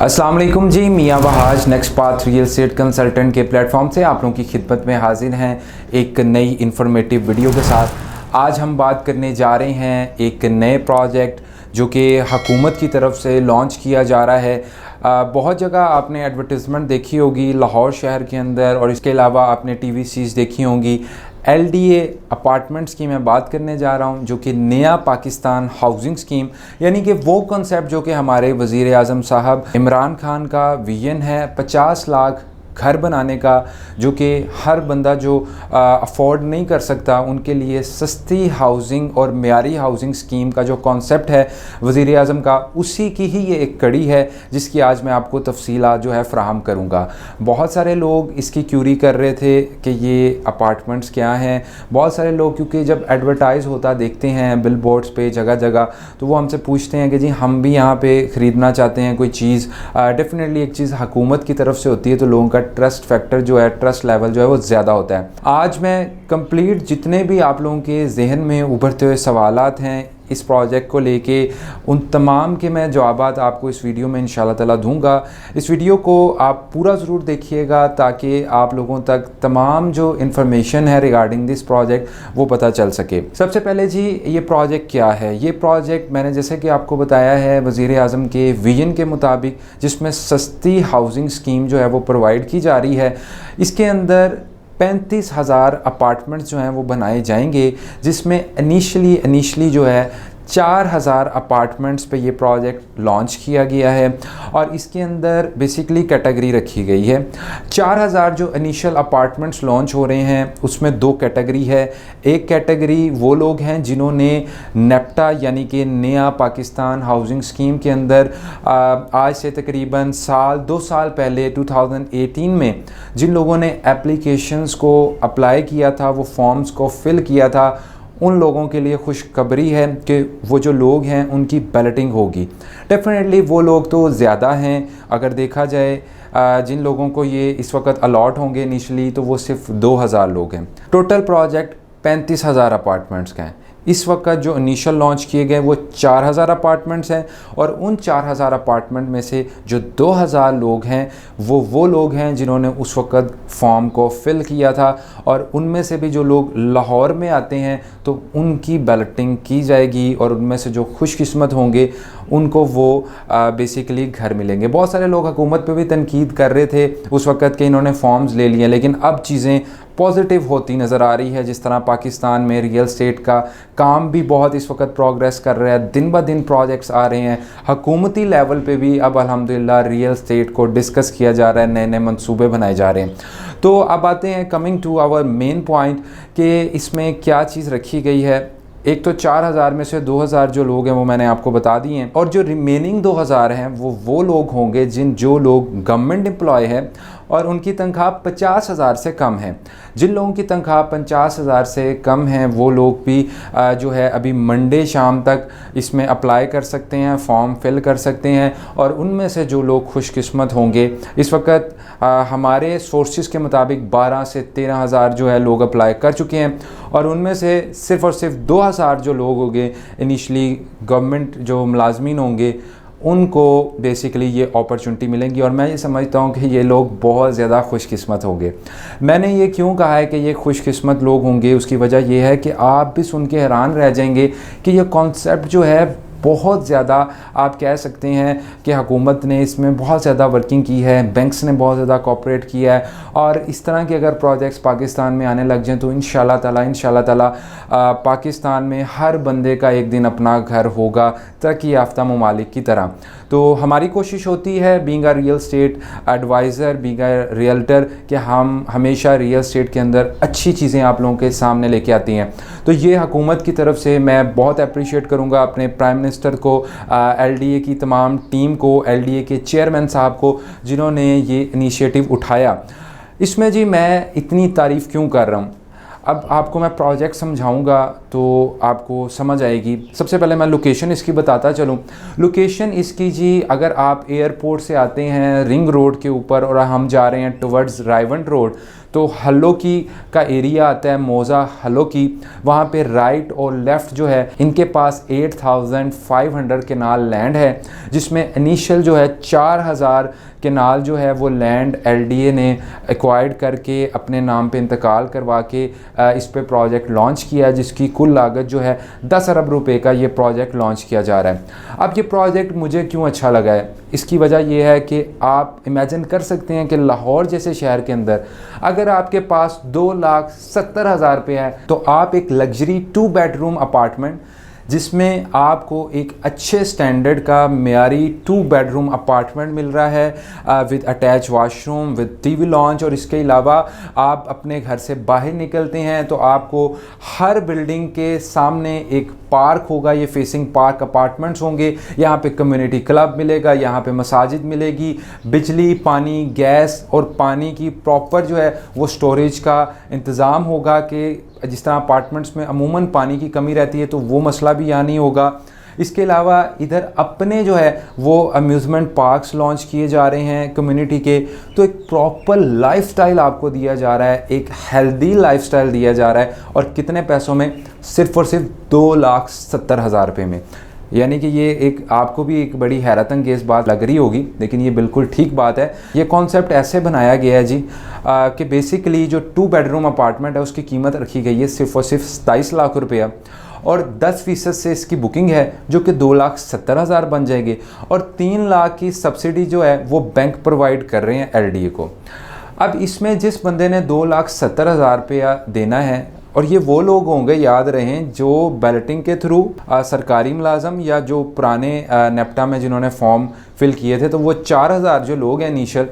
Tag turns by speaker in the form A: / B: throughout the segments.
A: अस्सलाम वालेकुम जी, मियाँ Wahaj next path real estate consultant के प्लेटफॉर्म से आप लोगों की खिदमत में हाजिर हैं एक नई इन्फॉर्मेटिव वीडियो के साथ। आज हम बात करने जा रहे हैं एक नए प्रोजेक्ट जो कि हुकूमत की तरफ से लॉन्च किया जा रहा है। बहुत जगह आपने एडवर्टीज़मेंट देखी होगी लाहौर शहर के अंदर, और इसके अलावा आपने TVCs देखी होंगी। LDA अपार्टमेंट्स की मैं बात करने जा रहा हूं, जो कि नया पाकिस्तान हाउसिंग स्कीम, यानी कि वो कॉन्सेप्ट जो कि हमारे वज़ीर आज़म साहब इमरान खान का विजन है 50 लाख घर बनाने का, जो कि हर बंदा जो अफोर्ड नहीं कर सकता उनके लिए सस्ती हाउसिंग और मेयारी हाउसिंग स्कीम का जो कॉन्सेप्ट है वज़ीर आज़म का, उसी की ही ये एक कड़ी है जिसकी आज मैं आपको तफसीलात जो है फ़राहम करूँगा। बहुत सारे लोग इसकी क्यूरी कर रहे थे कि ये अपार्टमेंट्स क्या हैं। बहुत सारे लोग क्योंकि जब एडवर्टाइज़ होता देखते हैं बिल बोर्ड्स पे जगह जगह, तो वो हमसे पूछते हैं कि जी हम भी यहाँ पे ख़रीदना चाहते हैं कोई चीज़। डेफिनेटली एक चीज़ हुकूमत की तरफ से होती है तो लोगों का ट्रस्ट फैक्टर जो है, ट्रस्ट लेवल जो है वो ज़्यादा होता है। आज मैं कंप्लीट जितने भी आप लोगों के जहन में उभरते हुए सवालात हैं इस प्रोजेक्ट को लेके, उन तमाम के मैं जवाबात आपको इस वीडियो में इंशाल्लाह ताला दूंगा। इस वीडियो को आप पूरा ज़रूर देखिएगा ताकि आप लोगों तक तमाम जो इन्फॉर्मेशन है रिगार्डिंग दिस प्रोजेक्ट वो पता चल सके। सबसे पहले जी, ये प्रोजेक्ट क्या है? ये प्रोजेक्ट मैंने जैसे कि आपको बताया है वज़ीर आज़म के विजन के मुताबिक, जिसमें सस्ती हाउसिंग स्कीम जो है वो प्रोवाइड की जा रही है। इसके अंदर 35,000 अपार्टमेंट्स जो हैं वो बनाए जाएंगे, जिसमें इनिशली जो है 4,000 अपार्टमेंट्स पे ये प्रोजेक्ट लॉन्च किया गया है। और इसके अंदर बेसिकली कैटेगरी रखी गई है। 4,000 जो इनिशियल अपार्टमेंट्स लॉन्च हो रहे हैं उसमें दो कैटेगरी है। एक कैटेगरी वो लोग हैं जिन्होंने नेप्टा यानी कि नया पाकिस्तान हाउसिंग स्कीम के अंदर आज से तकरीबन दो साल पहले 2018 में जिन लोगों ने एप्लीकेशंस को अप्लाई किया था, वो फॉर्म्स को फिल किया था, उन लोगों के लिए खुशखबरी है कि वो जो लोग हैं उनकी बैलेटिंग होगी। डेफिनेटली वो लोग तो ज़्यादा हैं, अगर देखा जाए जिन लोगों को ये इस वक्त अलॉट होंगे इनिशली तो वो सिर्फ 2,000 लोग हैं। टोटल प्रोजेक्ट 35,000 अपार्टमेंट्स का है। इस वक्त जो इनिशियल लॉन्च किए गए वो 4,000 अपार्टमेंट्स हैं, और उन 4,000 अपार्टमेंट में से जो 2,000 लोग हैं वो लोग हैं जिन्होंने उस वक्त फॉर्म को फिल किया था। और उनमें से भी जो लोग लाहौर में आते हैं तो उनकी बैलेटिंग की जाएगी, और उनमें से जो खुशकिस्मत होंगे उनको वो बेसिकली घर मिलेंगे। बहुत सारे लोग हुकूमत पे भी तनकीद कर रहे थे उस वक्त कि इन्होंने फॉर्म्स ले लिए, लेकिन अब चीज़ें पॉजिटिव होती नज़र आ रही है। जिस तरह पाकिस्तान में रियल एस्टेट का काम भी बहुत इस वक्त प्रोग्रेस कर रहा है, दिन ब दिन प्रोजेक्ट्स आ रहे हैं। हुकूमती लेवल पे भी अब अल्हम्दुलिल्लाह रियल एस्टेट को डिस्कस किया जा रहा है, नए नए मंसूबे बनाए जा रहे हैं। तो अब आते हैं coming to our main point कि इसमें क्या चीज़ रखी गई है। एक तो 4,000 में से 2,000 जो लोग हैं वो मैंने आपको बता दिए हैं, और जो रिमेनिंग 2,000 हैं वो लोग होंगे जो लोग गवर्नमेंट एम्प्लॉय हैं और उनकी तनख्वाह 50,000 से कम है। जिन लोगों की तनख्वाह 50,000 से कम है वो लोग भी जो है अभी मंडे शाम तक इसमें अप्लाई कर सकते हैं, फॉर्म फिल कर सकते हैं। और उनमें से जो लोग खुशकिस्मत होंगे, इस वक्त हमारे सोर्सेज के मुताबिक 12 से 13,000 जो है लोग अप्लाई कर चुके हैं, और उनमें से सिर्फ़ और सिर्फ 2,000 जो लोग होंगे इनिशली गवर्नमेंट जो मुलाजमीन होंगे उनको बेसिकली ये अपॉर्चुनिटी मिलेंगी। और मैं ये समझता हूँ कि ये लोग बहुत ज़्यादा खुशकिस्मत होंगे। मैंने ये क्यों कहा है कि ये खुशकिस्मत लोग होंगे, उसकी वजह यह है कि आप भी सुन के हैरान रह जाएंगे कि ये कॉन्सेप्ट जो है बहुत ज़्यादा, आप कह सकते हैं कि हुकूमत ने इसमें बहुत ज़्यादा वर्किंग की है, बैंक्स ने बहुत ज़्यादा कोऑपरेट किया है। और इस तरह के अगर प्रोजेक्ट्स पाकिस्तान में आने लग जाएं तो इंशाल्लाह ताला पाकिस्तान में हर बंदे का एक दिन अपना घर होगा, तरक्की याफ्ता ममालिक की तरह। तो हमारी कोशिश होती है being a real estate adviser, being a realtor, कि हम हमेशा रियल एस्टेट के अंदर अच्छी चीज़ें आप लोगों के सामने लेके आती हैं। तो ये हुकूमत की तरफ से मैं बहुत अप्रिशिएट करूँगा अपने प्राइम मिनिस्टर को, LDA की तमाम टीम को, LDA के चेयरमैन साहब को, जिन्होंने ये इनिशिएटिव उठाया। इसमें जी मैं इतनी तारीफ़ क्यों कर रहा हूँ? अब आपको मैं प्रोजेक्ट समझाऊंगा तो आपको समझ आएगी। सबसे पहले मैं लोकेशन इसकी बताता चलूँ। लोकेशन इसकी जी, अगर आप एयरपोर्ट से आते हैं रिंग रोड के ऊपर और हम जा रहे हैं टुवर्ड्स रायवंड रोड, तो हल्लोकी का एरिया आता है, मौज़ा हल्लोकी। वहाँ पे राइट और लेफ़्ट जो है इनके पास 8500 केनाल लैंड है, जिसमें इनिशियल जो है 4000 केनाल जो है वो लैंड एलडीए ने एक्वायर्ड करके अपने नाम पे इंतकाल करवा के इस पे प्रोजेक्ट लॉन्च किया, जिसकी कुल लागत जो है 10 अरब रुपए का ये प्रोजेक्ट लॉन्च किया जा रहा है। अब ये प्रोजेक्ट मुझे क्यों अच्छा लगा है, इसकी वजह ये है कि आप इमेजिन कर सकते हैं कि लाहौर जैसे शहर के अंदर अगर आपके पास 2,70,000 रुपये है तो आप एक लग्जरी 2 बेडरूम अपार्टमेंट, जिसमें आपको एक अच्छे स्टैंडर्ड का मेयारी 2 बेडरूम अपार्टमेंट मिल रहा है with attach washroom, with TV launch, और इसके अलावा आप अपने घर से बाहर निकलते हैं तो आपको हर बिल्डिंग के सामने एक पार्क होगा, ये फेसिंग पार्क अपार्टमेंट्स होंगे। यहाँ पे कम्युनिटी क्लब मिलेगा, यहाँ पे मसाजिद मिलेगी, बिजली, पानी, गैस और पानी की प्रॉपर जो है वो स्टोरेज का इंतज़ाम होगा कि जिस तरह अपार्टमेंट्स में अमूमन पानी की कमी रहती है तो वो मसला भी यहाँ नहीं होगा। इसके अलावा इधर अपने जो है वो अम्यूज़मेंट पार्क्स लॉन्च किए जा रहे हैं कम्युनिटी के, तो एक प्रॉपर लाइफस्टाइल आपको दिया जा रहा है, एक हेल्दी लाइफस्टाइल दिया जा रहा है, और कितने पैसों में, सिर्फ़ और सिर्फ 2,70,000 रुपये में। यानी कि ये एक आपको भी एक बड़ी हैरत अंगेज़ बात लग रही होगी, लेकिन ये बिल्कुल ठीक बात है। ये कॉन्सेप्ट ऐसे बनाया गया है जी कि बेसिकली जो 2 बेडरूम अपार्टमेंट है उसकी कीमत रखी गई है सिर्फ़ और सिर्फ 27 लाख रुपया, और 10% से इसकी बुकिंग है जो कि 2,70,000 बन जाएंगे, और 3 लाख की सब्सिडी जो है वो बैंक प्रोवाइड कर रहे हैं एलडीए को। अब इसमें जिस बंदे ने 2,70,000 रुपया देना है, और ये वो लोग होंगे, याद रहें, जो बैलेटिंग के थ्रू सरकारी मुलाजम या जो पुराने नेप्टा में जिन्होंने फॉर्म फिल किए थे, तो वो 4,000 जो लोग हैं इनिशियल,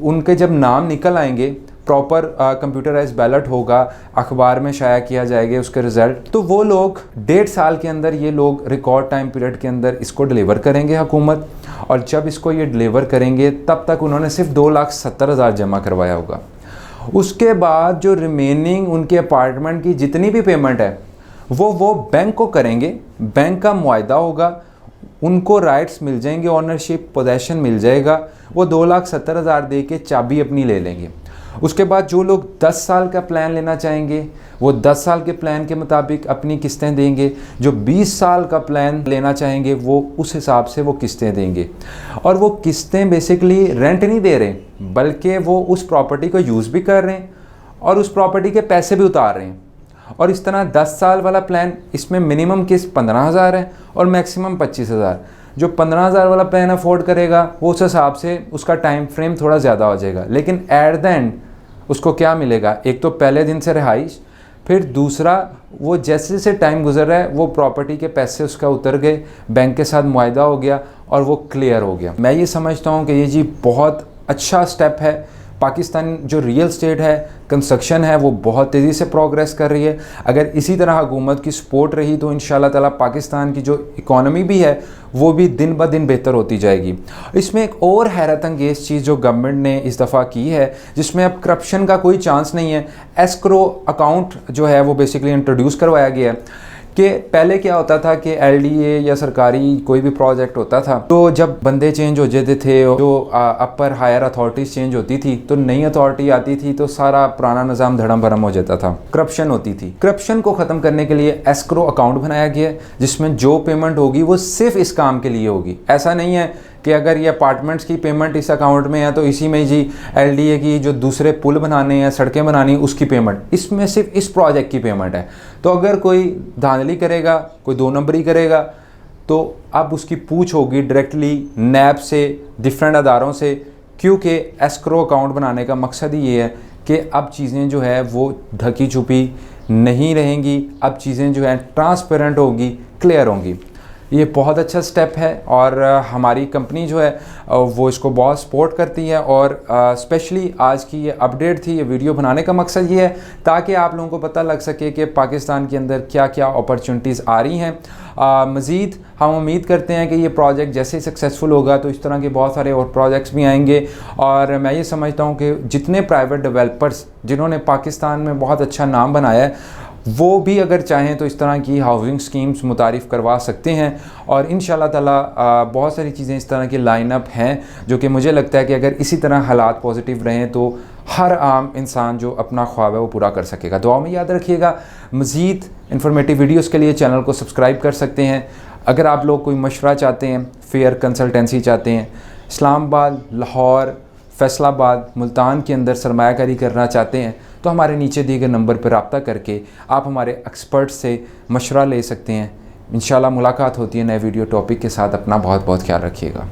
A: उनके जब नाम निकल आएंगे, प्रॉपर कंप्यूटराइज बैलेट होगा, अखबार में शाया किया जाएगा उसके रिज़ल्ट, तो वो लोग 1.5 साल के अंदर ये लोग रिकॉर्ड टाइम पीरियड के अंदर इसको डिलीवर करेंगे हुकूमत, और जब इसको ये डिलीवर करेंगे तब तक उन्होंने सिर्फ 2,70,000 जमा करवाया होगा। उसके बाद जो रिमेनिंग उनके अपार्टमेंट की जितनी भी पेमेंट है वो बैंक को करेंगे, बैंक का मुआहदा होगा, उनको राइट्स मिल जाएंगे, ऑनरशिप पोजेशन मिल जाएगा, वो 2,70,000 दे के चाबी अपनी ले लेंगे। उसके बाद जो लोग 10 साल का प्लान लेना चाहेंगे वो 10 साल के प्लान के मुताबिक अपनी किस्तें देंगे, जो 20 साल का प्लान लेना चाहेंगे वो उस हिसाब से वो किस्तें देंगे, और वो किस्तें बेसिकली रेंट नहीं दे रहे बल्कि वो उस प्रॉपर्टी को यूज़ भी कर रहे हैं और उस प्रॉपर्टी के पैसे भी उतार रहे हैं। और इस तरह 10 साल वाला प्लान, इसमें मिनिमम किस्त 15,000 है और मैक्सिमम 25,000। जो 15,000 वाला प्लान अफोर्ड करेगा वो उस हिसाब से उसका टाइम फ्रेम थोड़ा ज़्यादा हो जाएगा, लेकिन एट द एंड उसको क्या मिलेगा, एक तो पहले दिन से रिहाइश, फिर दूसरा वो जैसे जैसे टाइम गुजर रहा है वो प्रॉपर्टी के पैसे उसका उतर गए, बैंक के साथ मुआहदा हो गया और वो क्लियर हो गया। मैं ये समझता हूँ कि ये जी बहुत अच्छा स्टेप है। पाकिस्तान जो रियल स्टेट है, कंस्ट्रक्शन है, वो बहुत तेज़ी से प्रोग्रेस कर रही है। अगर इसी तरह हुकूमत की सपोर्ट रही तो इंशाल्लाह ताला पाकिस्तान की जो इकॉनमी भी है वो भी दिन ब दिन बेहतर होती जाएगी। इसमें एक और हैरत अंगेज़ चीज़ जो गवर्नमेंट ने इस दफ़ा की है, जिसमें अब करप्शन का कोई चांस नहीं है, एस्क्रो अकाउंट जो है वो बेसिकली इंट्रोड्यूस करवाया गया है। कि पहले क्या होता था कि एलडीए या सरकारी कोई भी प्रोजेक्ट होता था तो जब बंदे चेंज हो जाते थे, जो अपर हायर अथॉरिटीज़ चेंज होती थी तो नई अथॉरिटी आती थी तो सारा पुराना निज़ाम धड़म भरम हो जाता था, करप्शन होती थी। करप्शन को ख़त्म करने के लिए एस्क्रो अकाउंट बनाया गया जिसमें जो पेमेंट होगी वो सिर्फ इस काम के लिए होगी। ऐसा नहीं है कि अगर ये अपार्टमेंट्स की पेमेंट इस अकाउंट में है तो इसी में जी एलडीए की जो दूसरे पुल बनाने हैं, सड़कें बनानी, उसकी पेमेंट, इसमें सिर्फ इस प्रोजेक्ट की पेमेंट है। तो अगर कोई धांधली करेगा, कोई 2 नंबरी करेगा तो अब उसकी पूछ होगी डायरेक्टली नैब से, डिफरेंट अदारों से, क्योंकि एस्क्रो अकाउंट बनाने का मकसद ही ये है कि अब चीज़ें जो है वो ढकी छुपी नहीं रहेंगी, अब चीज़ें जो है ट्रांसपेरेंट होगी, क्लियर होंगी। ये बहुत अच्छा स्टेप है और हमारी कंपनी जो है वो इसको बहुत सपोर्ट करती है। और स्पेशली आज की ये अपडेट थी, ये वीडियो बनाने का मकसद ये है ताकि आप लोगों को पता लग सके कि पाकिस्तान के अंदर क्या क्या अपॉर्चुनिटीज़ आ रही हैं। मज़ीद हम उम्मीद करते हैं कि ये प्रोजेक्ट जैसे ही सक्सेसफुल होगा तो इस तरह के बहुत सारे और प्रोजेक्ट्स भी आएंगे। और मैं ये समझता हूँ कि जितने प्राइवेट डेवलपर्स जिन्होंने पाकिस्तान में बहुत अच्छा नाम बनाया है वो भी अगर चाहें तो इस तरह की हाउसिंग स्कीम्स मुतारिफ़ करवा सकते हैं। और इंशाल्लाह ताला बहुत सारी चीज़ें इस तरह की लाइन अप हैं जो कि मुझे लगता है कि अगर इसी तरह हालात पॉजिटिव रहें तो हर आम इंसान जो अपना ख्वाब है वो पूरा कर सकेगा। दुआ में याद रखिएगा। मज़ीद इन्फॉर्मेटिव वीडियोज़ के लिए चैनल को सब्सक्राइब कर सकते हैं। अगर आप लोग कोई मशवरा चाहते हैं, फेयर कंसल्टेंसी चाहते हैं, इस्लामाबाद, लाहौर, फैसलाबाद, मुल्तान के अंदर सरमायाकारी करना चाहते हैं तो हमारे नीचे दिए गए नंबर पर रब्ता करके आप हमारे एक्सपर्ट से मशवरा ले सकते हैं। इंशाल्लाह मुलाकात होती है नए वीडियो टॉपिक के साथ। अपना बहुत बहुत ख्याल रखिएगा।